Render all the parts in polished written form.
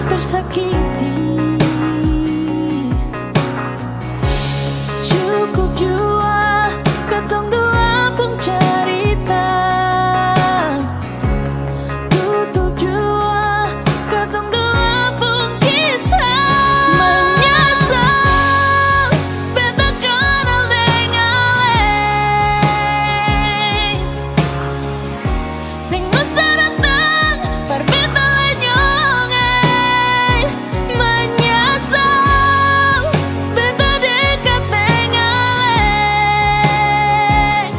tersakiti. Cukup jua katong dua pun cerita, tutup jua katong dua pun kisah. Menyesal beta kenal dengan leng, sing nusa datang par beta lenyong. Menyesal beta dekat dengan leng,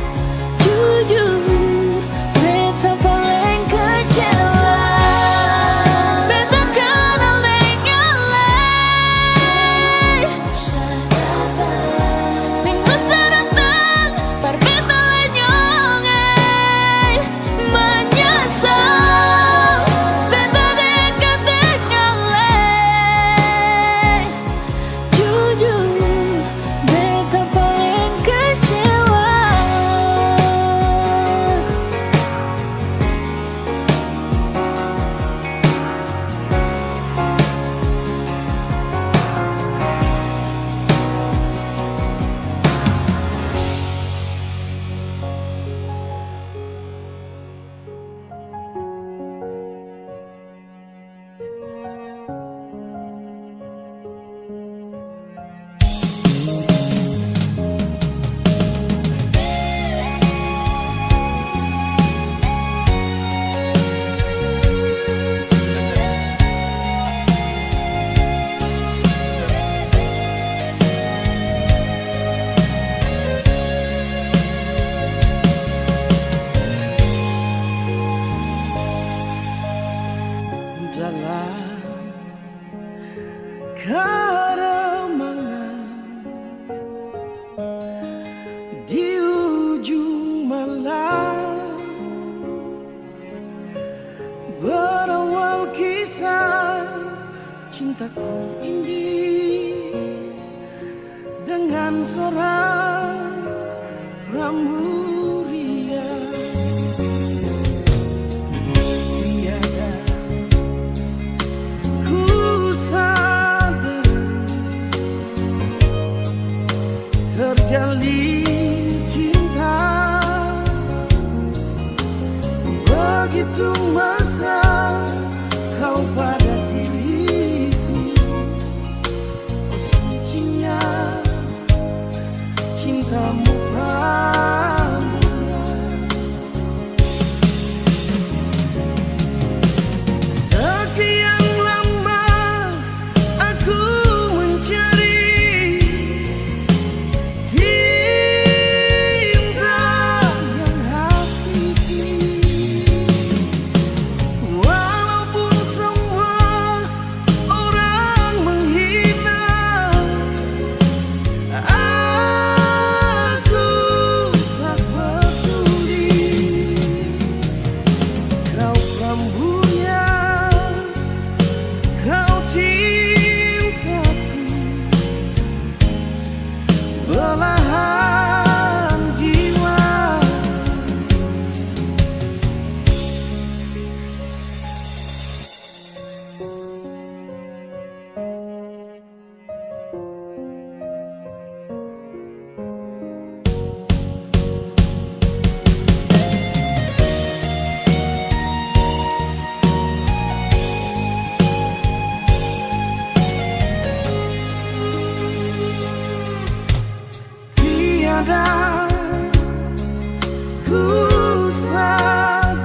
jujur beta paling kecewa. Beta kenal dengan leng, sing nusa datang par beta lenyong. Menyesal beta dekat dengan leng, jujur beta paling kecewa. Dalam keremangan di ujung malam, berawal kisah cintaku ini dengan seorang ramburia. Tiada ku sadar terjalin cinta begitu mesra kau pada diriku. Oh, sucinya cintamu pramulia. Sekian lama aku mencari cinta yang hakiki. Walaupun semua orang menghina, aku tak peduli. Kau kambunya, kau cintaku, belahan jiwa. Tiada ku sadar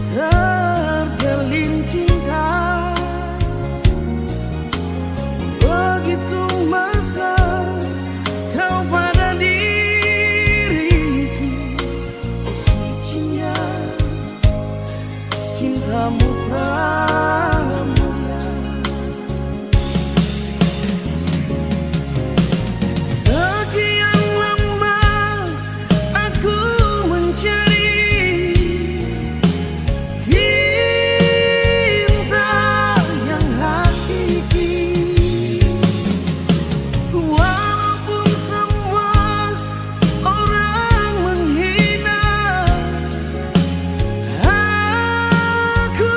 terjalin cinta begitu mesra kau pada diriku. Oh, sucinya cintamu pramulia. Sekian lama aku mencari cinta yang hakiki. Walaupun semua orang menghina, aku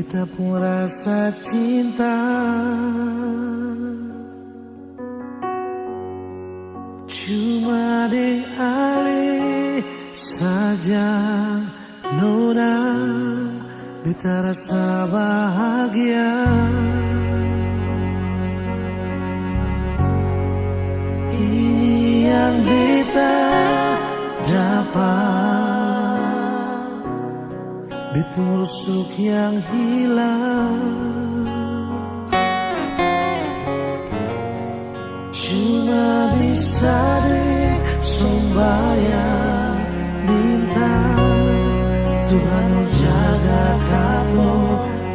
beta pun rasa cinta. Cuma deh ale saja nona, beta rasa bahagia. Ini yang beta dapat, beta rusuk yang hilang. Cuma bisa deh sembahyang minta Tuhan mau jaga kamu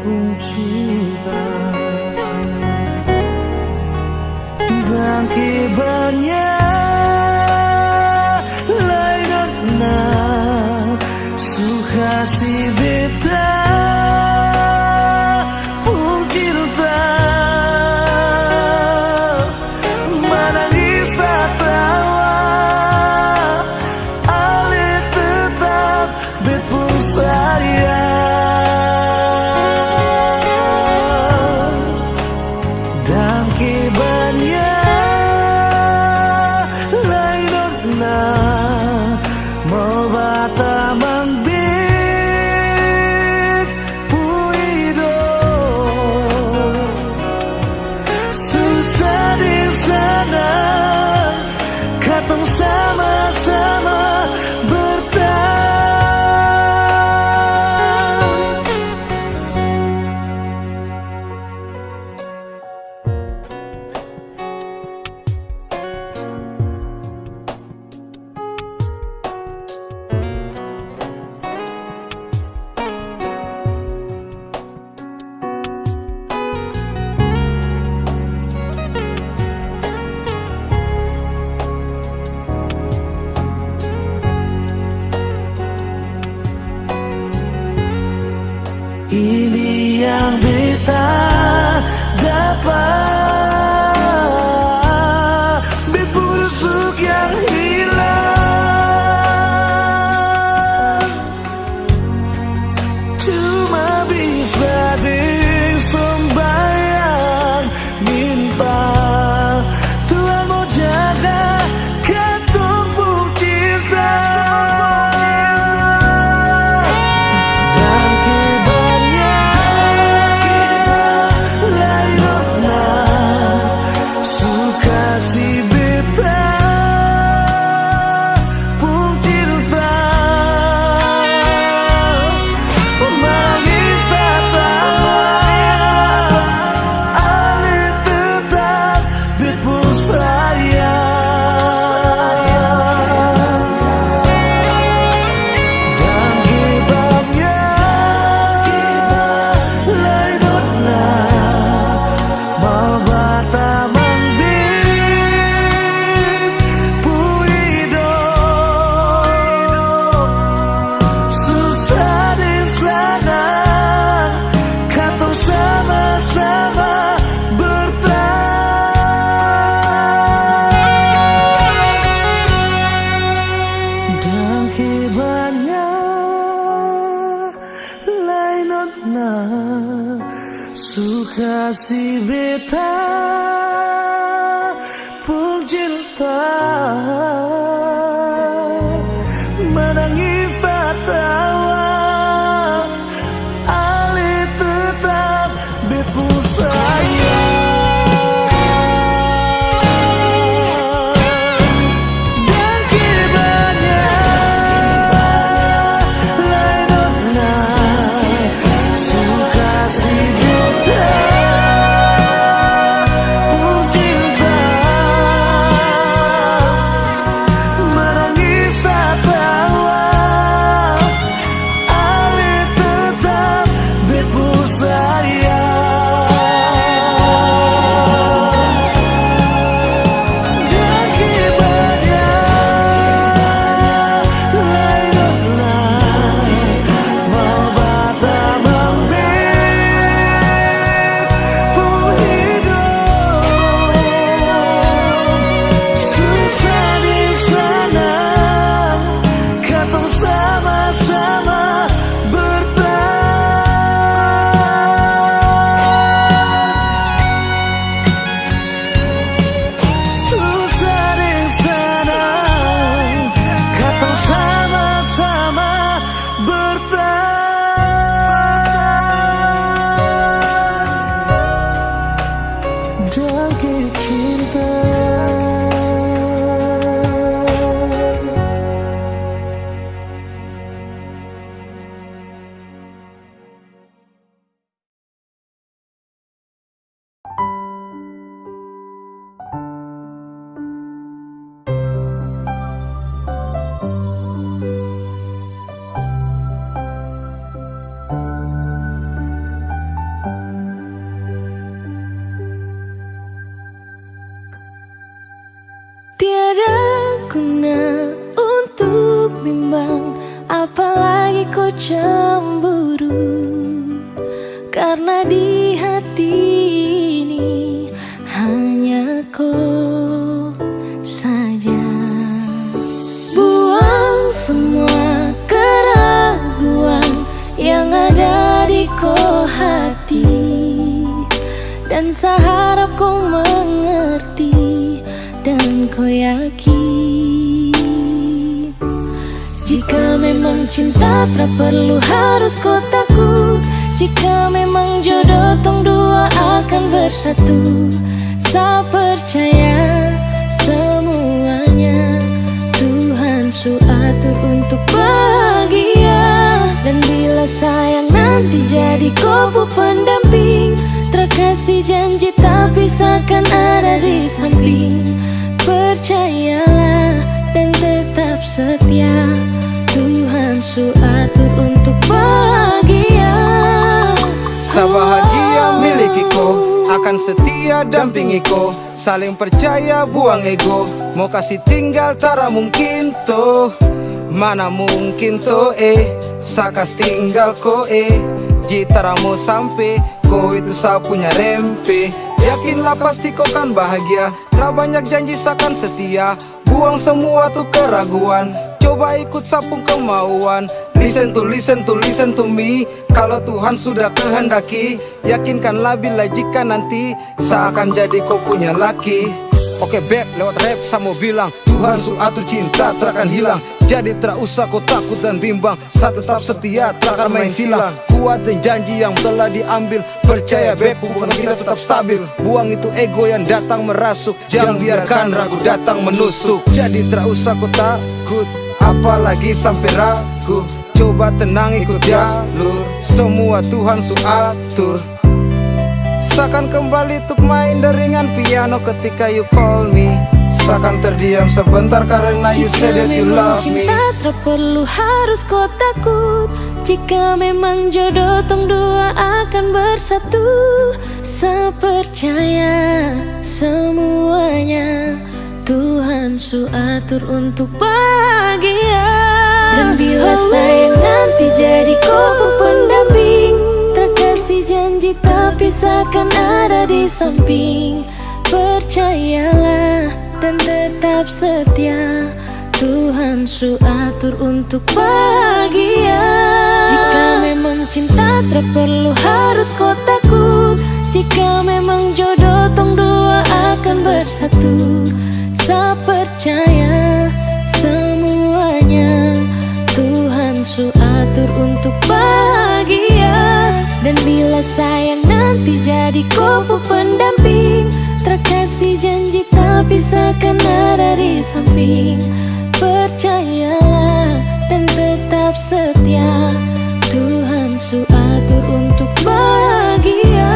pun cinta. Dan kibarnya lain na suka si beta pun cinta. Menangis tak tawa ale tetap bet pun sayang. Dan kibarnya mau bata mangbit puido susah di sana katong sama-sama bertahan. Ini yang beta dapat, bet busuk yang hilang. Cuma bisa disembayang minta Tuhan mau jaga katong pun cinta. Suka si beta pun cinta. Menangis tak tawa ale tetap bet pun sayang. Dan kibarnya lain suka si beta untuk bimbang, apalagi kau cemburu. Karena di hati ini hanya kau saja. Buang semua keraguan yang ada di kau hati, dan saya harap kau mengerti dan kau yakin. Jika memang cinta tak perlu harus kau takut, jika memang jodoh tong dua akan bersatu. Saya percaya semuanya Tuhan su atur untuk bahagia. Dan bila sayang nanti jadi kau pendamping, terkasih janji tapi seakan ada di samping. Percayalah dan tetap setia, Tuhan su atur untuk bahagia. Sabahagia miliki-ko, akan setia dampingi ko. Saling percaya buang ego, mau kasih tinggal tara mungkin toh. Mana mungkin toh sakas tinggal ko jitara mau sampai, ko itu sa punya rempe. Yakinlah pasti kau kan bahagia, tak banyak janji sakan setia. Buang semua tuh keraguan, coba ikut sapung kemauan. Listen to me. Kalau Tuhan sudah kehendaki, yakinkanlah bila jika nanti seakan jadi kau punya laki. Oke beb, lewat rap saya mau bilang, Tuhan su atur cinta takkan hilang. Jadi tak usah kau takut dan bimbang, saya tetap setia takkan main silang. Kuatin janji yang telah diambil, percaya beb hubungan kita tetap stabil. Buang itu ego yang datang merasuk, jangan biarkan ragu datang menusuk. Jadi tak usah kau takut, apalagi sampai ragu. Coba tenang ikut jalur, semua Tuhan su atur. Seakan kembali untuk main deringan piano ketika you call me. Seakan terdiam sebentar karena you said that you love me. Cinta tak perlu harus kau takut, jika memang jodoh tong dua akan bersatu. Saya percaya semuanya Tuhan su atur untuk bahagia. Dan bila sayang nanti jadi kau pendamping, terkasih janji tapi seakan ada di samping. Percayalah dan tetap setia, Tuhan su atur untuk bahagia. Jika memang cinta tak perlu harus kau takut, jika memang jodoh tong dua akan bersatu. Saya percaya semuanya Tuhan su atur untuk bahagia. Dan bila sayang nanti jadi kau pendamping, terkasih janji tapi seakan ada di samping. Percayalah dan tetap setia, Tuhan su atur untuk bahagia.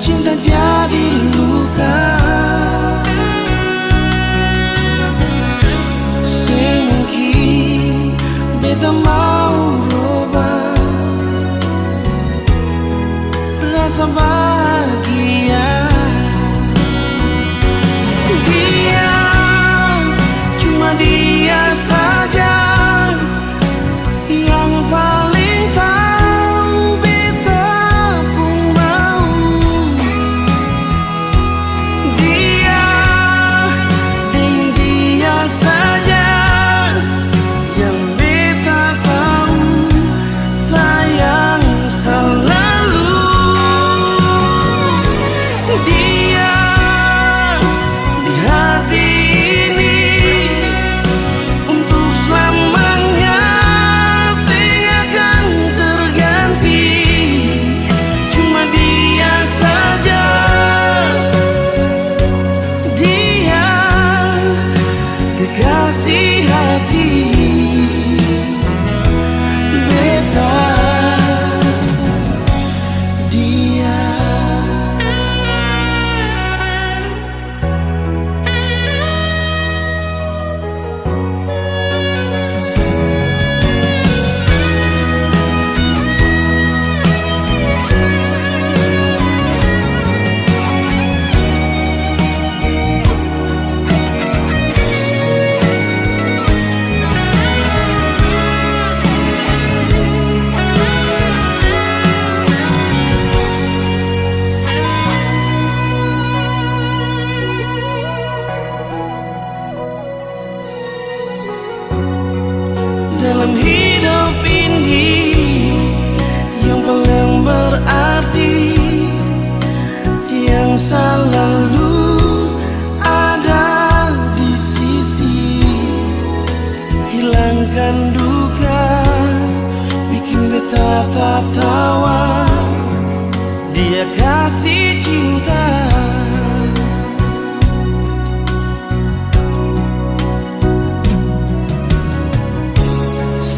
cinta jadi luka. Semungkin beta mau rubah rasa bahagia. Dia, cuma dia saja yang paling tahu beta pun mau. Dia, dan dia saja yang beta tahu sayang selalu. Dia di hati ini untuk selamanya akan terganti. Cuma dia saja, dia kekasih hati beta. Dia dalam hidup ini yang paling berarti, yang selalu ada di sisi, hilangkan duka, bikin beta tertawa. Dia kasih cinta.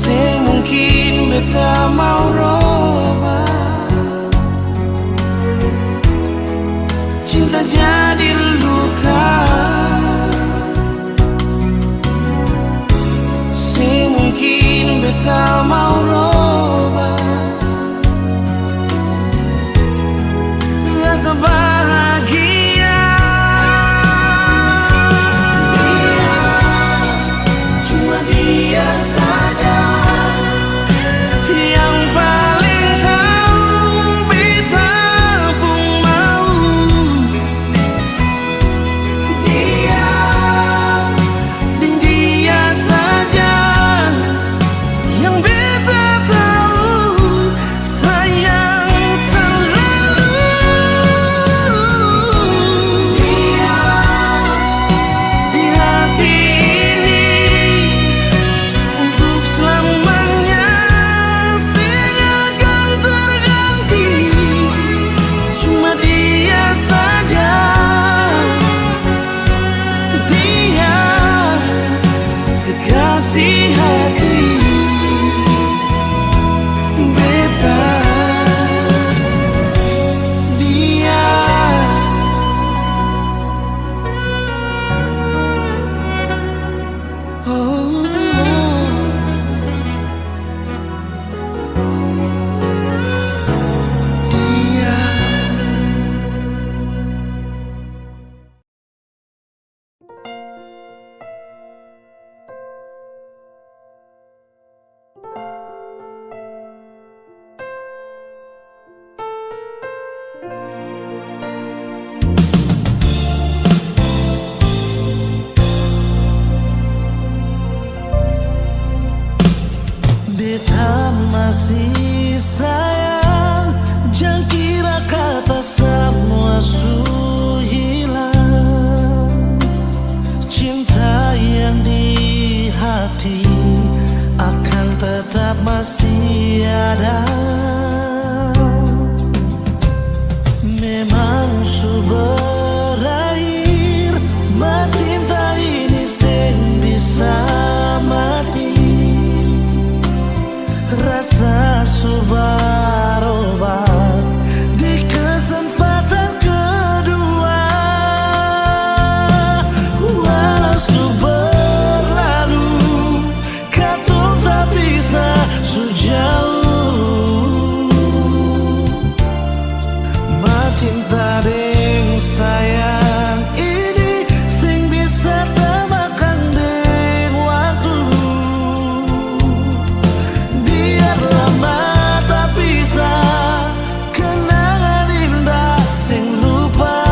Semungkin beta mau robah, cinta jadi luka. Semungkin beta mau robah rasa bahagia. Dia, cuma dia saja yang paling tahu beta pun mau. Dia, dan dia saja yang beta tahu sayang selalu. Dia di hati ini untuk selamanya akan terganti. Cuma dia saja, dia kekasih hati beta. Dia oh, dia. Beta masih sayang, jangan kira kata semua su hilang. Cinta yang di hati akan tetap masih ada. Memang su berakhir, cinta ini seng bisa mati. Rasa su berubah di kesempatan cinta deng sayang ini sing bisa temakan deng waktu. Biar lama tak bisa kenangan indah sing lupa.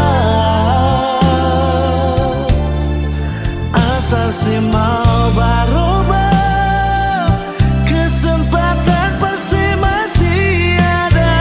Asal si mau berubah, kesempatan pasti masih ada.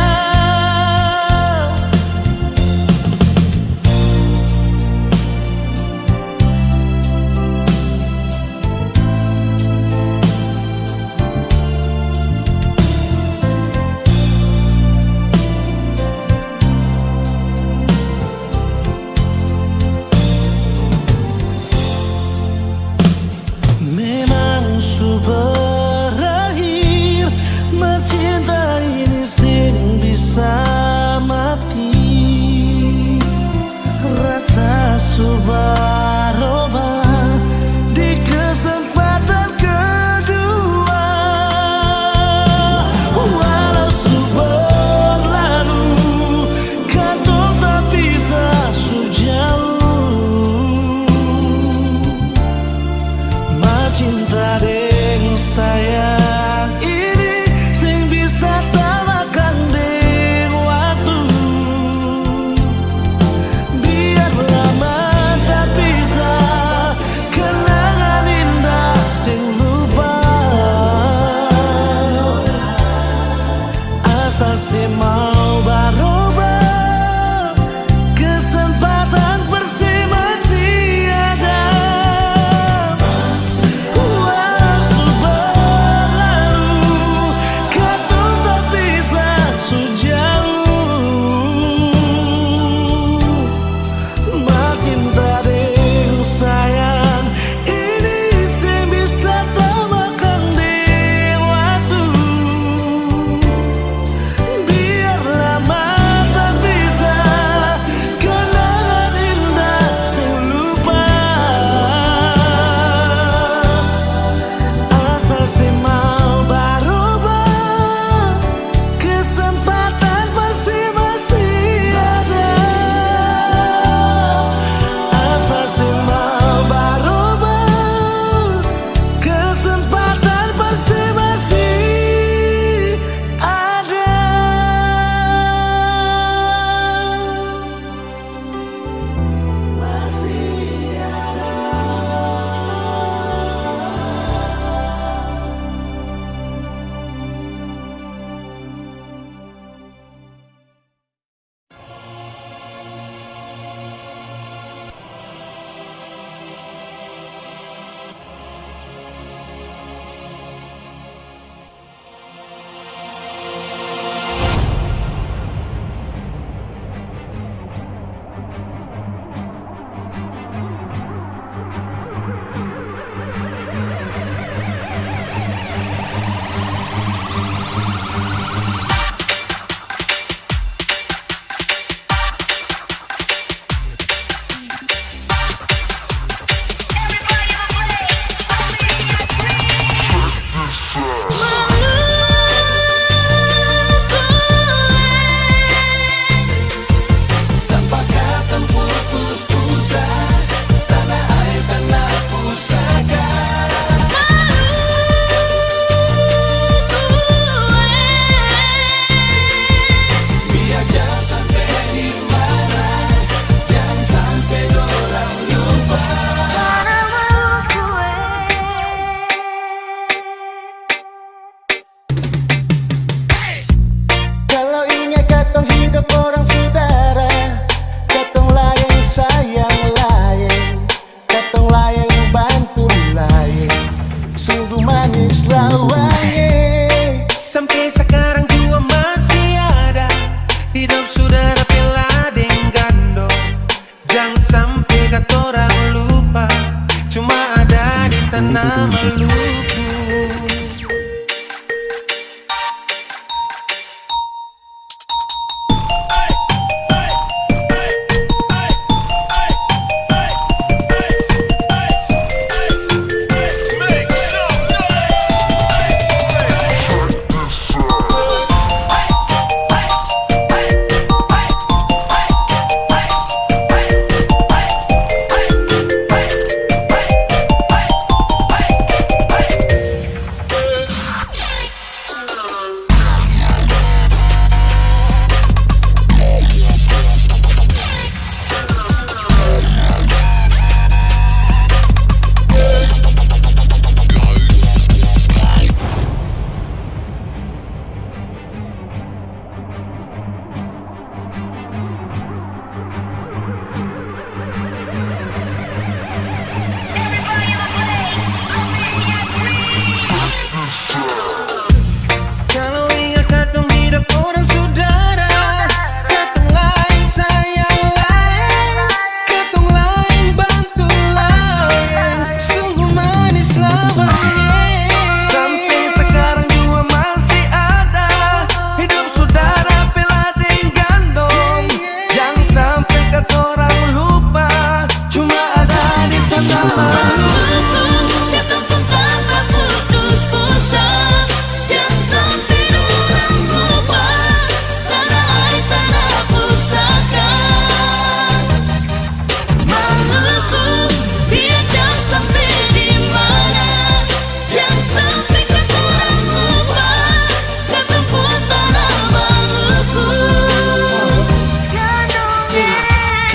Memang sudah berakhir, mencinta ini sing bisa mati. Rasa sudah berubah di kesempatan kedua. Walau sudah lalu, kantong tak bisa sejauh. Cinta deng sayang ini sing bisa tamakan deng waktu. Biar lama tak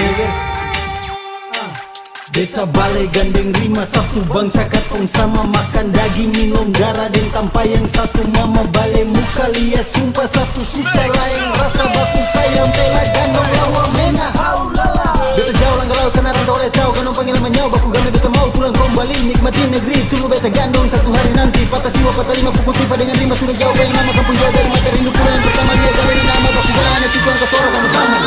cewek. Beta balai gandeng rima satu bangsa katong sama makan daging minum darah dan tanpa yang satu mama balai muka lihat sumpah satu sisa lain rasa baku sayang bela gandong lawa mena. Beta jauh langgar laut karena rantau oleh tahu kanong panggil menyau baku game beta mau pulang kembali nikmati negeri tunggu beta gandong satu hari nanti patah siwa patah lima pukul tifa dengan rima sudah jauh yang nama kampung jauh dari mata rindu pulang yang pertama lihat dari nama baku gana cikon ke suara sama-sama.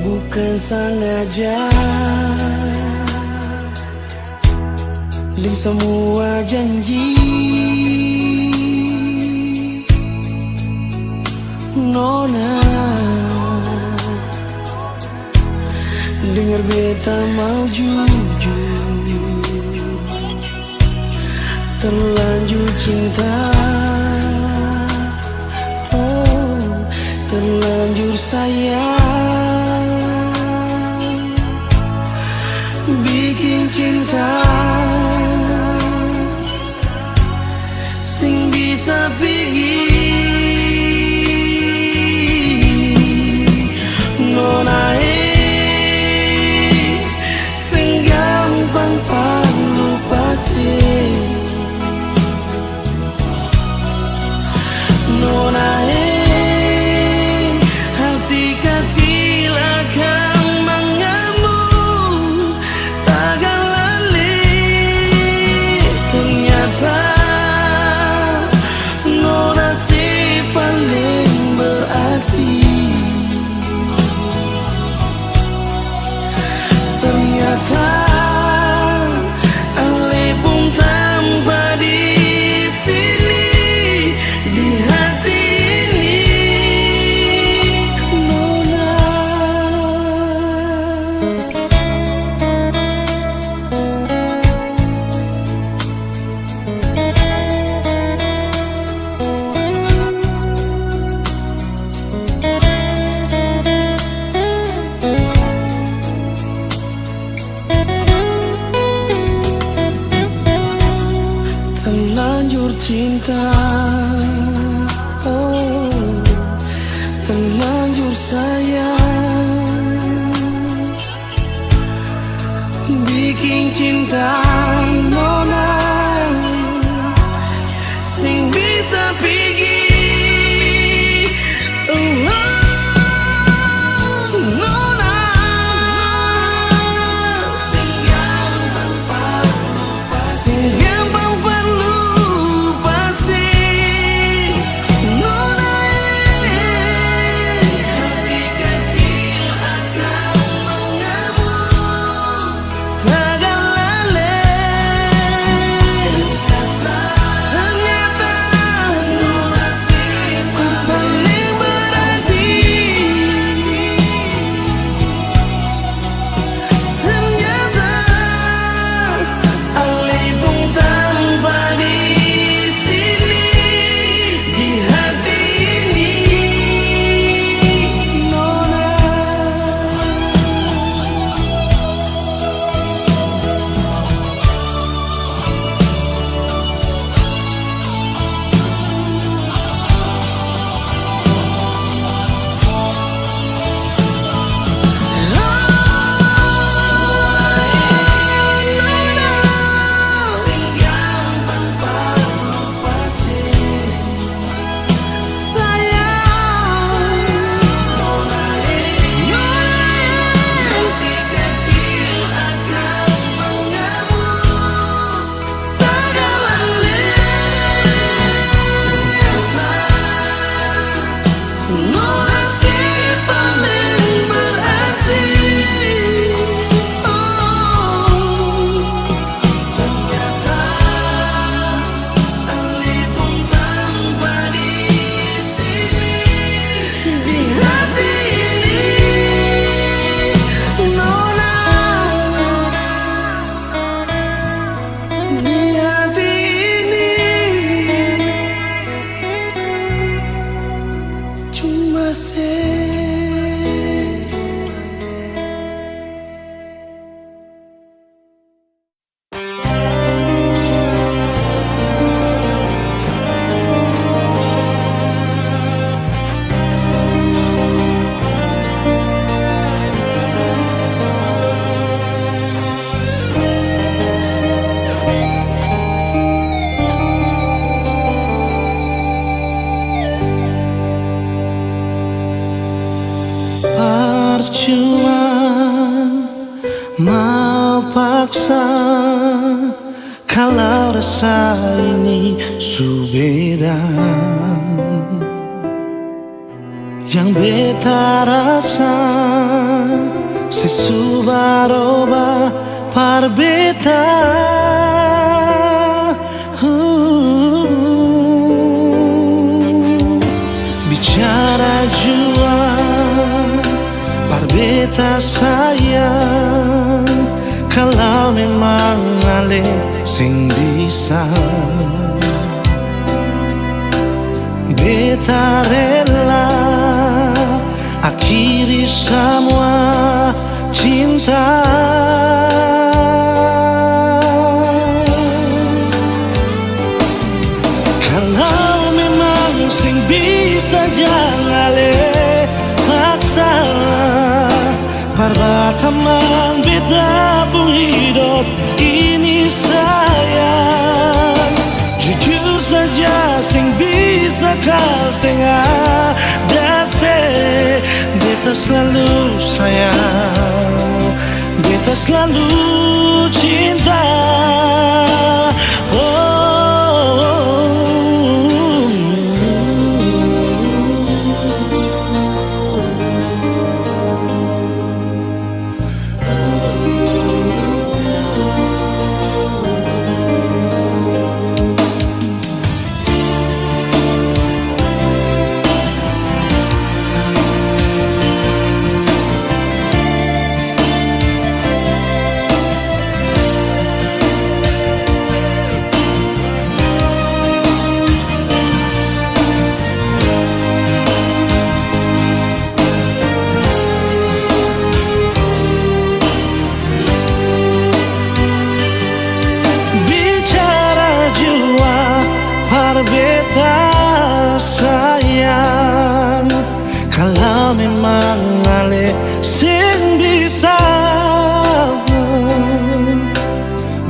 Bukan sengaja Ling semua janji Nona Dengar beta mau jujur Terlanjur cinta Oh terlanjur sayang Bikin cinta Sing bisa pergi Nona Sing gampang lupa sih Nona hati kecil akan mengamuk takkan lali ternyata Nona si paling berarti ternyata Ale pun tanpa di sini di hati ini Nona. Terlanjur cinta Oh terlanjur sayang Bikin cinta Nona Sing bisa pergi Nona Sing gampang lupa sih Nona hati kecil akan mengamuk takkan lali paksa kalau rasa ini subeda. Yang beta rasa sesubaroba par beta. Bicara jua par beta sayang, kalau memang ale sing bisa beta rela akhiri semua cinta. Kalau memang sing bisa jangan le paksa parbatamang beta pun hidup ini sayang. Jujur saja sing bisa kau sing ada se beta selalu sayang, beta selalu cinta. Beta sayang, kalau memang ale sing bisa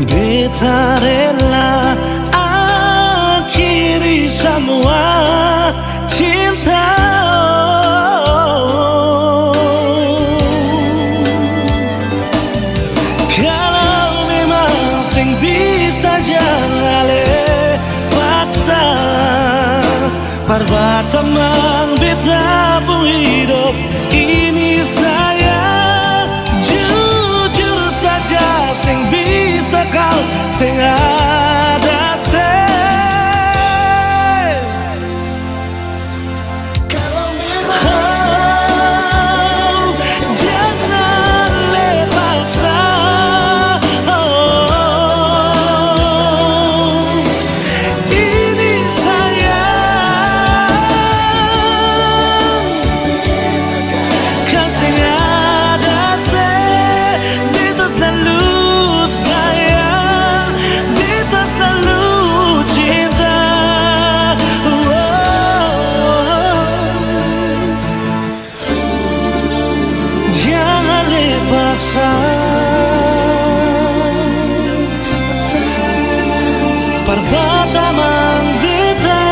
beta rela akhiri semua cinta. Kalau memang sing bisa jangan ale parbatamang beta pun hidup ini sayang. Jujur saja sing bisa kau sing ada se. Kalau memang jangan lepaslah parbatamang beta.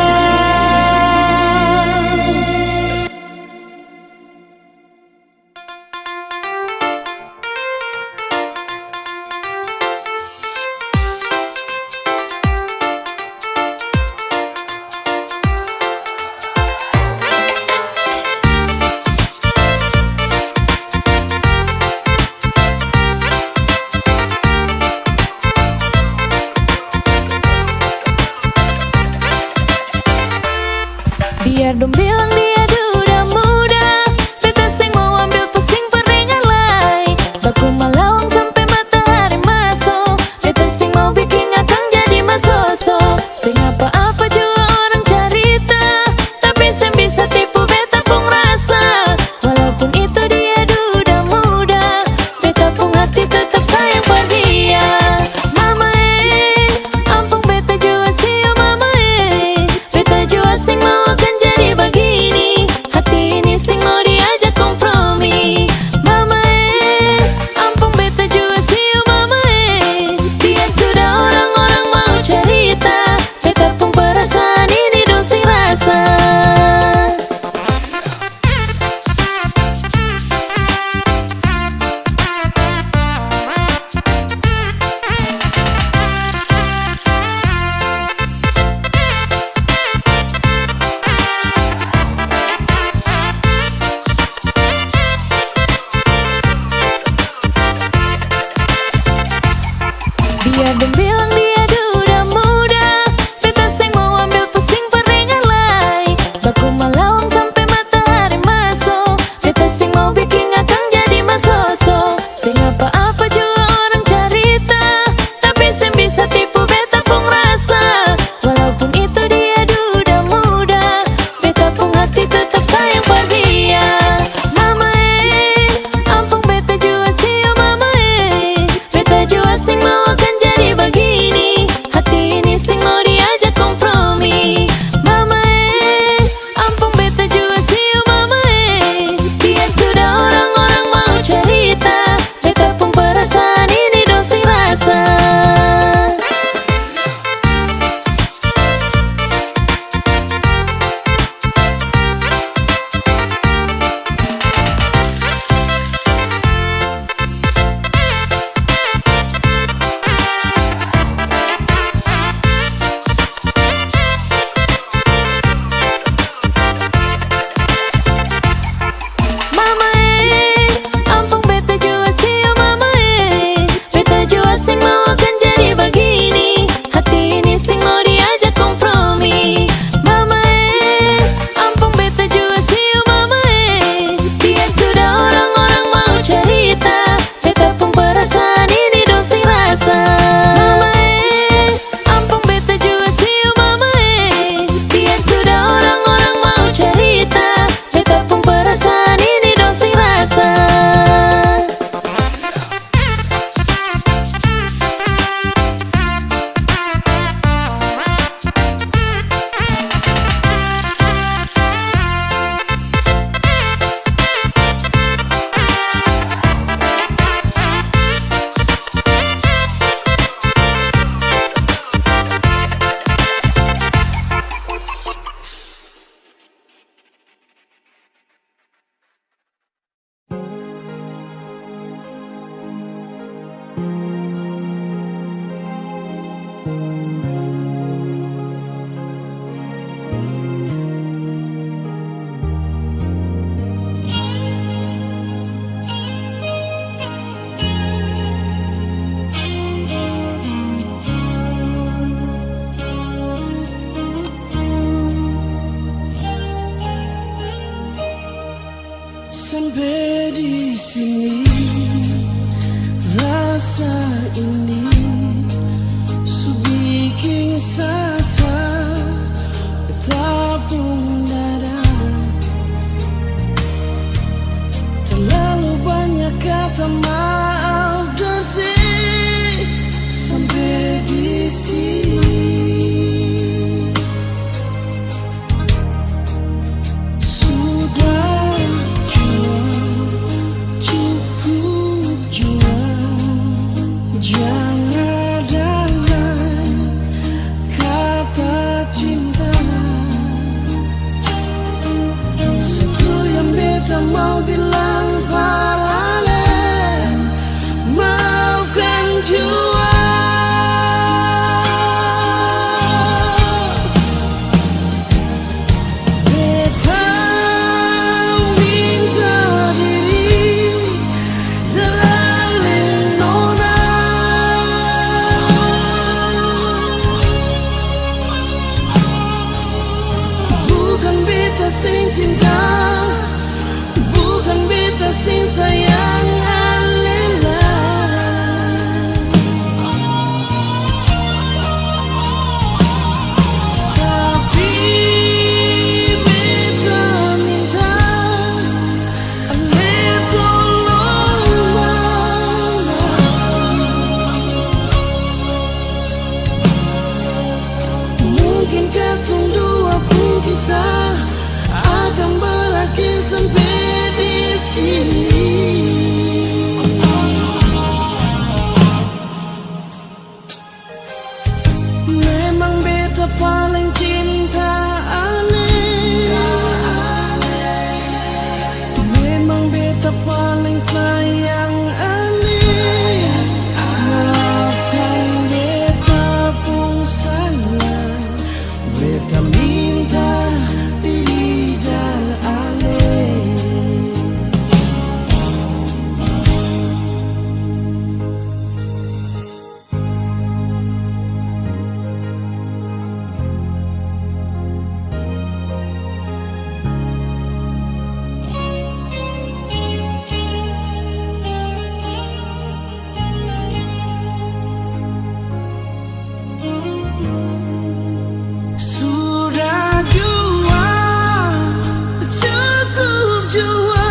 Biar dong bilang dia duda muda, beta sing mau ambil pusing peringan lai. Baku malawang sampai matahari masuk, beta sing mau bikin akang jadi masoso. Sing apa-apa juga orang cerita, tapi sing bisa tipu beta pun rasa. Walaupun itu dia duda muda, beta pun hati tetap sayang pada dia. Mama ampun beta jua sih mama beta jua sing mau akan jadi bagian. Sampai di sini rasa ini su bikin sasa betapung dada. Terlalu banyak kata maaf dari sampai di sini. Mau bilang paralel, maafkan jua. Beta minta diri dalam nona, bukan beta sing cinta, sing sayang alela. Tapi beta minta ale tolong mama. Mungkin katong dua pun kisah akan berakhir sampai di sini. Memang beta paling cinta ale, memang beta paling sayang ale. Maafkan beta pun salah, beta minta diri dan ale. Sudah jua, cukup jua,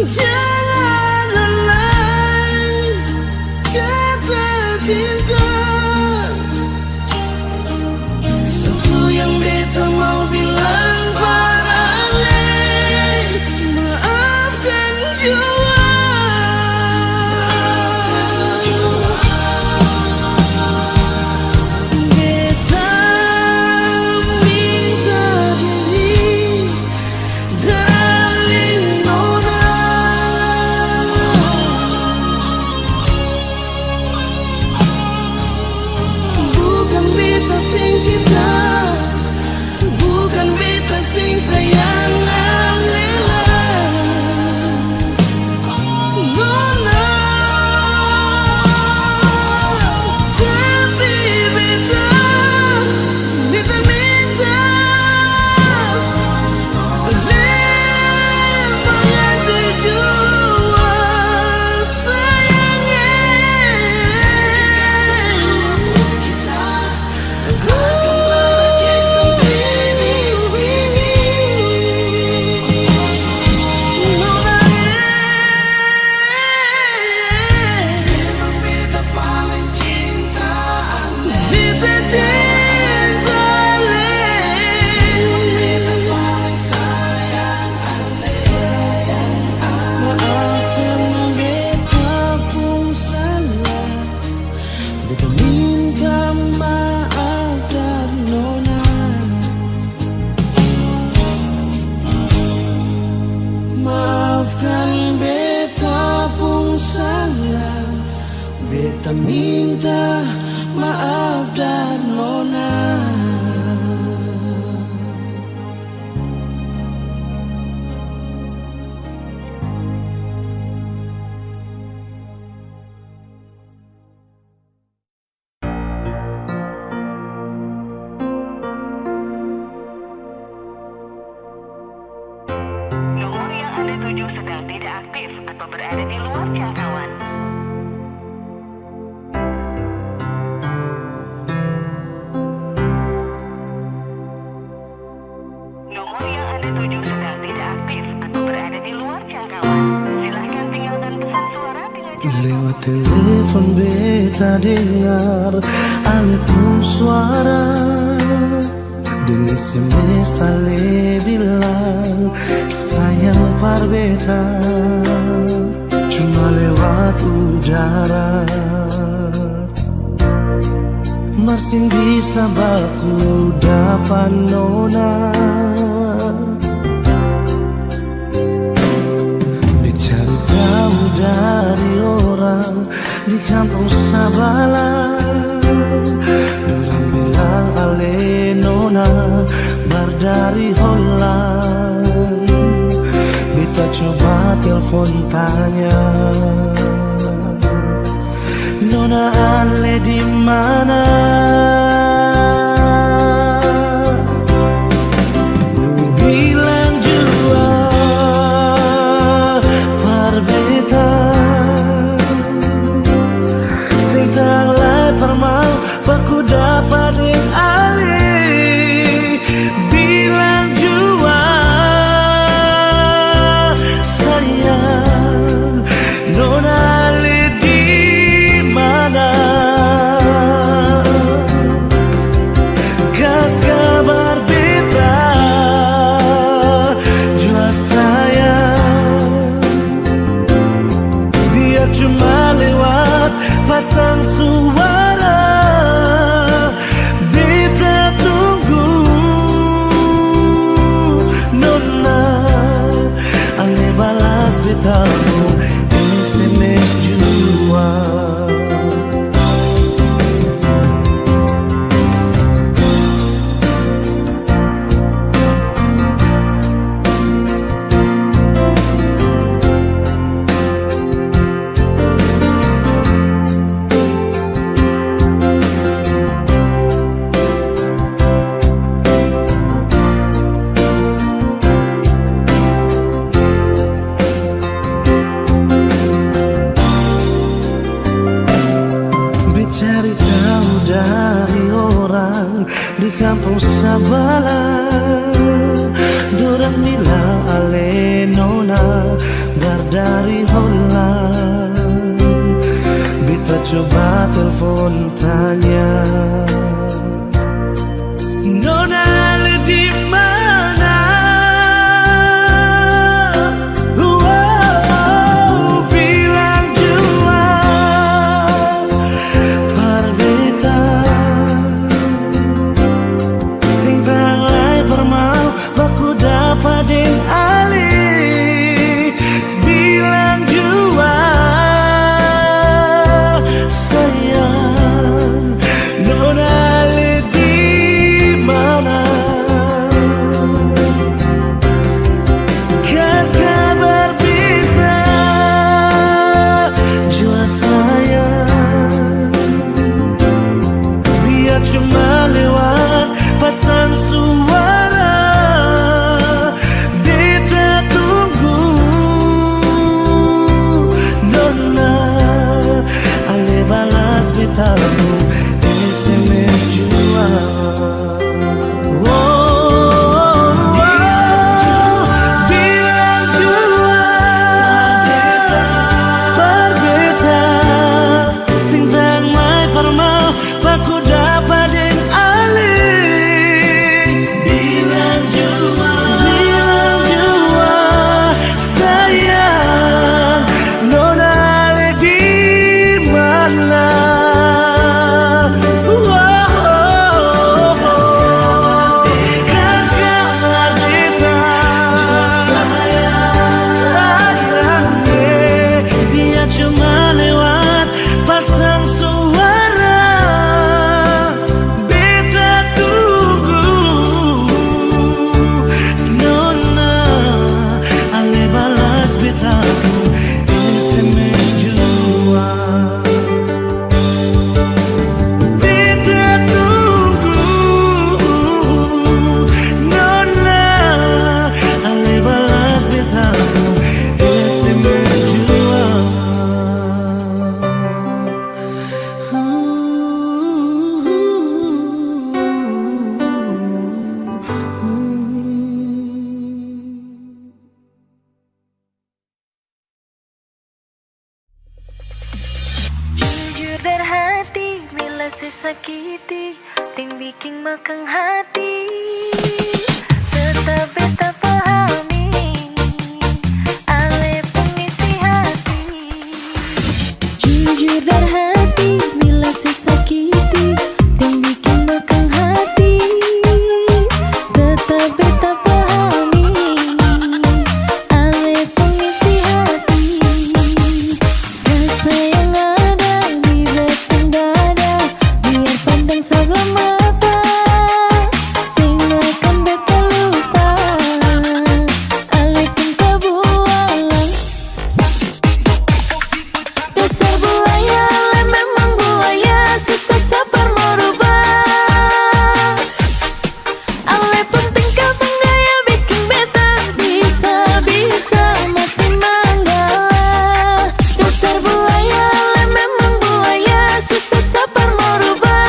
jangan lain kata cinta. Satu yang beta mau bilang paralel, maafkan jua. Beta minta maaf. telepon beta dengar ale pun suara, dan SMS ale bilang sayang par beta cuma lewat udara. Masih bisa baku dapat nona, dicari tahu dari orang di kampung Sabala. Orang bilang ale nona bar dari Holland. Kita coba telepon tanya, nona ale di mana? Bilang jua par beta, sing tak lai permau baku dapat ding ale. Bilang jua sayang, nona ale di mana? Kas kabar beta jua sayang, biar cuma lewat pasang suara. Beta tunggu nona ale balas beta SMS jua. Cari tahu dari orang di kampung Sabala. Dorang bilang ale nona bar dari Holland. Beta coba telepon tanya, nona ale di mana? Bilang jua par beta, sing tak lai permau baku dapat ding ale. Bilang jua sayang, nona ale di mana? Kas kabar beta jua sayang, biar cuma lewat pasang suara. Beta tunggu nona ale balas beta SMS jua. Bilang jua par beta, sing tak mai permau baku dapat ding bikin makan hati. Tetap beta pahami, ale pengisi hati. Jujur dari hati, bila sesakiti dan bikin makan hati. Tetap beta pahami, ale pengisi hati. Rasa yang ada di batang dada, biar pandang sebelah mata, sing akan beta lupa, ale pun kebualan. Dasar buaya, ale memang buaya, susah sabar merubah. Ale pun tingkah penggaya bikin beta bisa-bisa mati manggala. Dasar buaya, ale memang buaya, susah sabar merubah.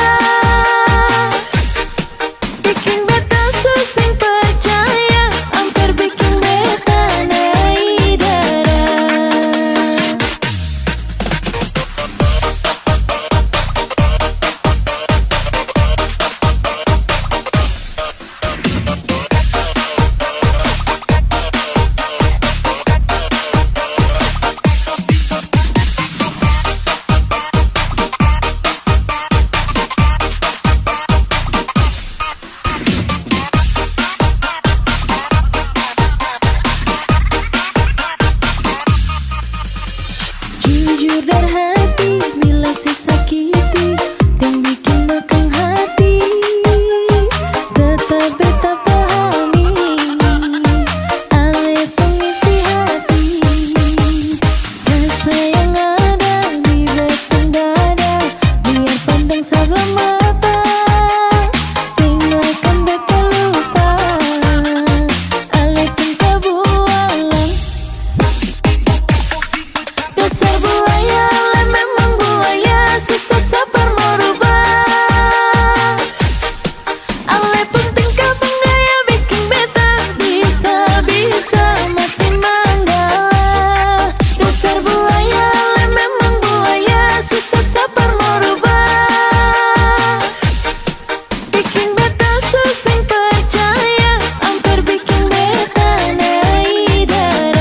Bikin beta susah percaya, hampir bikin beta naik darah. Jujur dari hati, bila sesakiti dan bikin makan hati. Tetap beta pahami, ale pengisi hati. Rasa yang ada di batang dada, biar pandang sebelah mata, sing akan beta lupa, ale pun kebualan. Dasar buaya, ale memang buaya, susah sabar merubah. Ale pun tingkah penggaya bikin beta bisa-bisa mati manggala. Dasar buaya, ale memang buaya, susah sabar merubah. Bikin beta susah percaya, hampir bikin beta naik darah.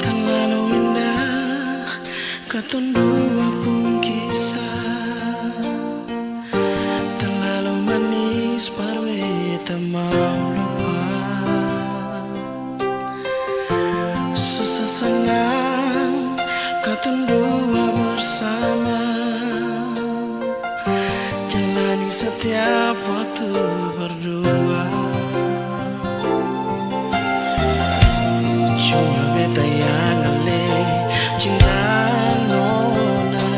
Terlalu indah katun dua pun kisah, terlalu manis baru beta mau lupa. Susah senang katun dua bersama, jalani setiap waktu berdua. Cuma beta yang ale cinta nona,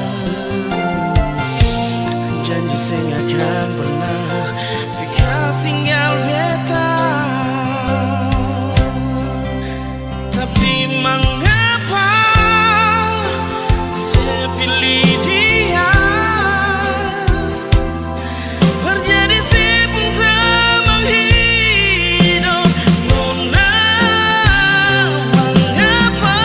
janji saya nggak akan pernah bekas tinggal beta. Tapi mengapa saya pilih dia, berjadi si pun tak menghidup nona. Mengapa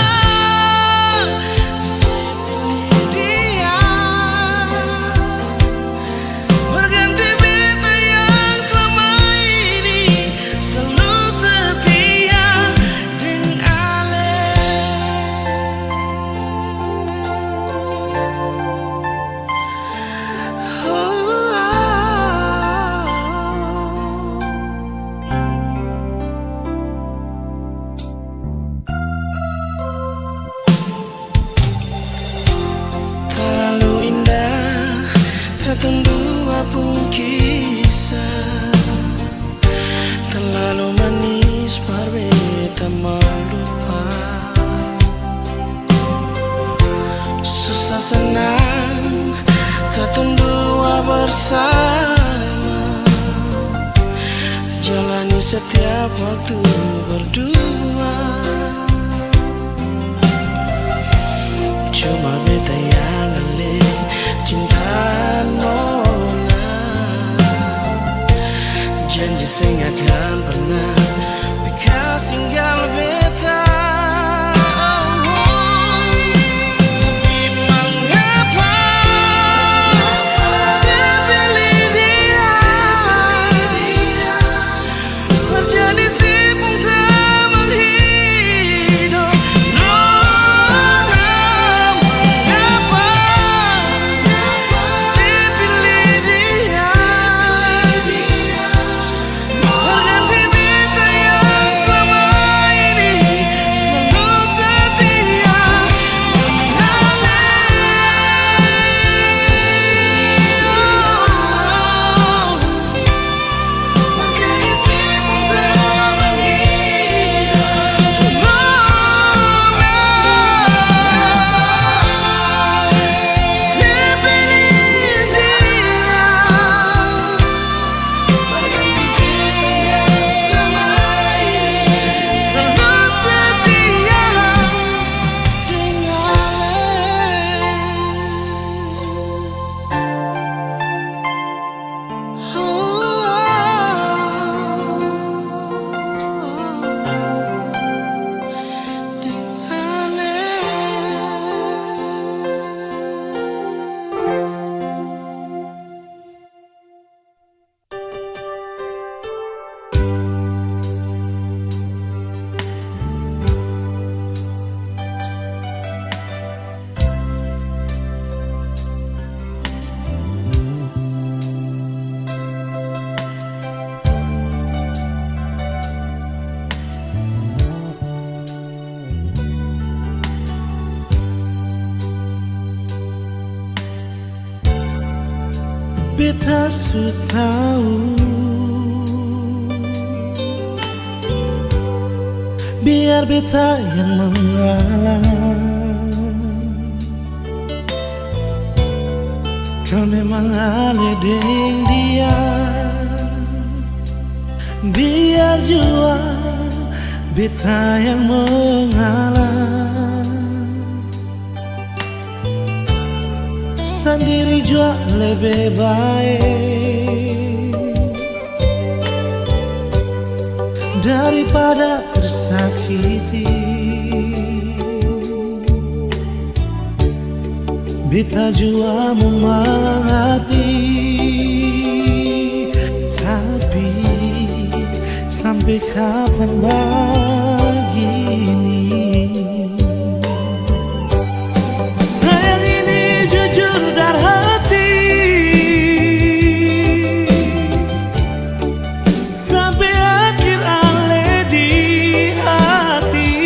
setiap waktu berdua. Cuma beta yang ngeling cinta nona. Janji saya gak akan pernah bekas tinggal beta. Beta su tahu biar beta yang mengalah. Kau memang aneh dengan dia, biar jua beta yang mengalah. Sendiri jua lebih baik daripada tersakiti. Beta jua mengerti, tapi sampai kapan begini? Sayang ini jujur dari hati, sampai akhir ale di hati.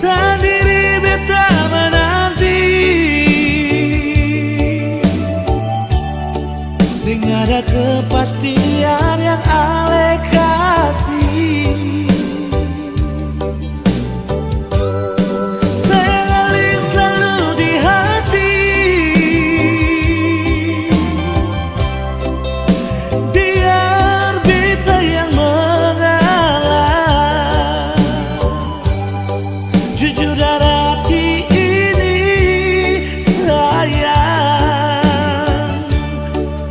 Sendiri beta menanti, sing ada kepastian yang ale kasih. Sayang ale selalu di hati, biar beta yang mengalah. Jujur dari hati ini sayang,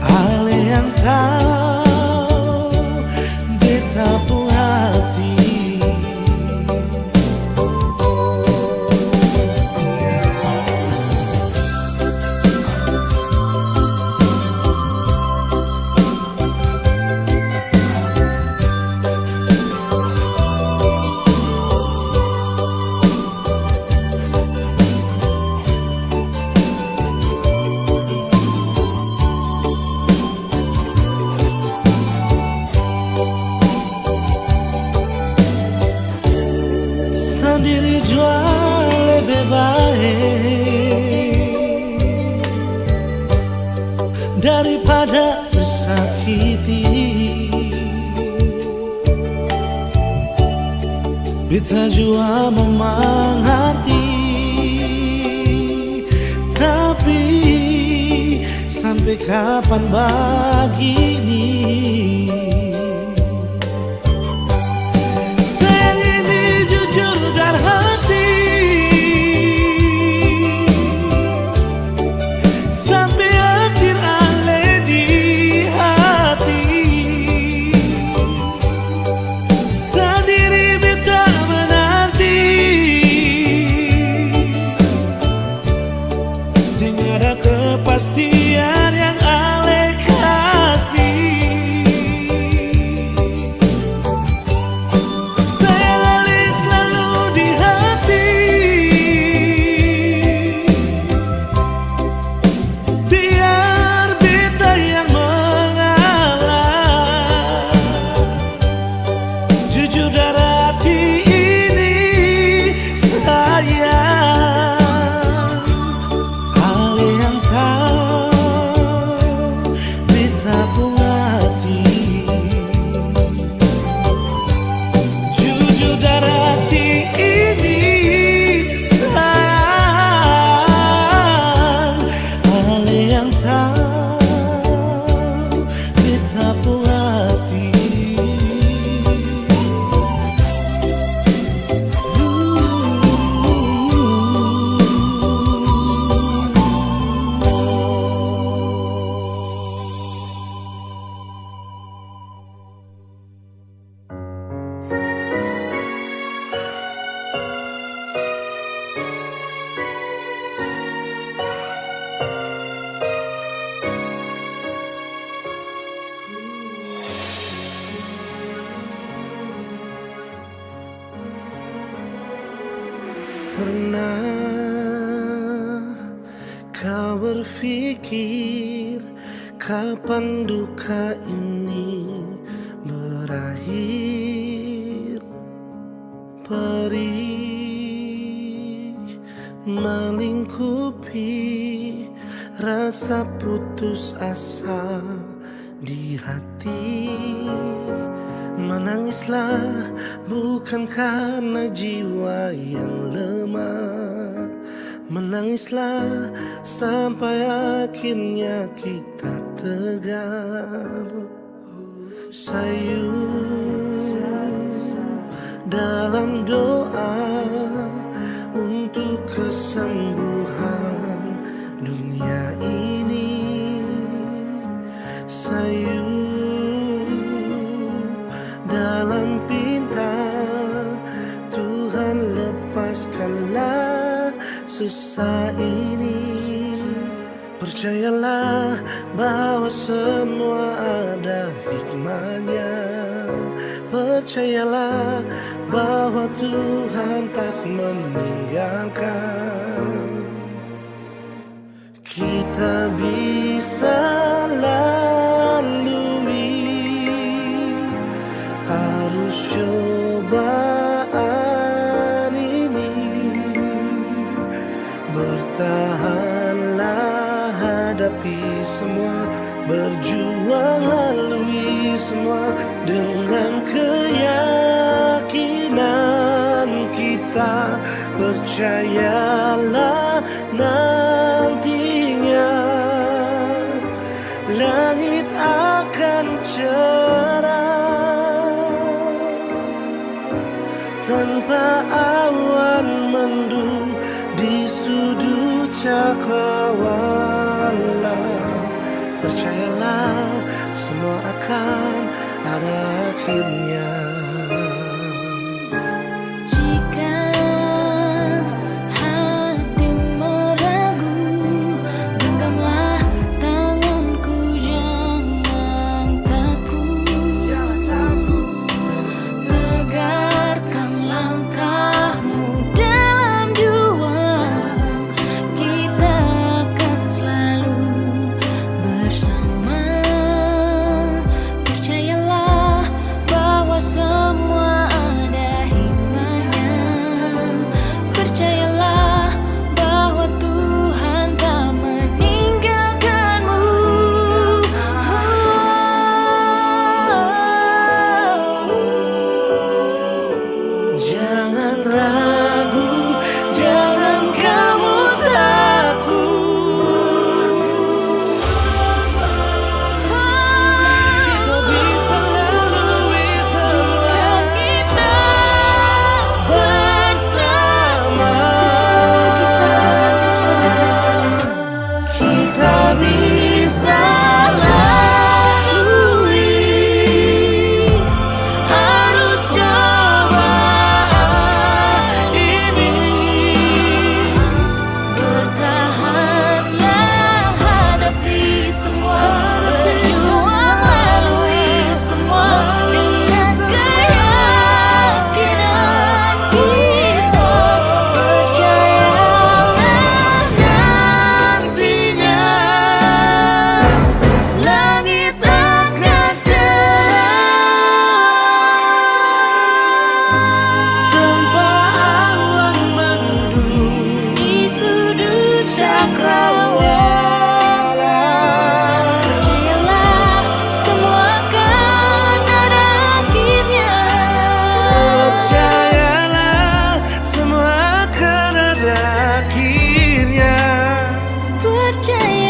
ale yang tahu beta pun hati. Sendiri jua lebih baik daripada tersakiti. Beta jua mengerti, tapi sampai kapan begini? Tiada kepastian yang Ale kasih. Sayang selalu di hati, biar beta yang mengalah. Jujur dari hati ini sayang, Ale yang tahu beta pun hati. Jujur dari hati ini sayang, Ale yang tahu beta pun hati. Pernah kau berpikir kapan duka ini berakhir? Perih melingkupi rasa putus asa di hati. Menangislah bukan karena jiwa yang lemah, menangislah sampai akhirnya kita tegar. Sayu dalam doa untuk kesembuhan dunia ini. Sayu dalam pinta, Tuhan lepaskanlah susah ini. Percayalah bahwa semua ada hikmahnya. Percayalah bahwa Tuhan tak meninggalkan. Kita bisa lalui arus cobaan ini. Bertahanlah, hadapi semua, berjuang lalui semua dengan keyakinan kita. Percayalah nantinya langit akan cerah tanpa awan mendung di sudut cakrawala. Percayalah semua akan ada akhirnya. Jika hati meragu, genggamlah tanganku, jangan takut. Tegarkan langkahmu dalam juang, kita akan selalu bersama. Percayalah bahwa percaya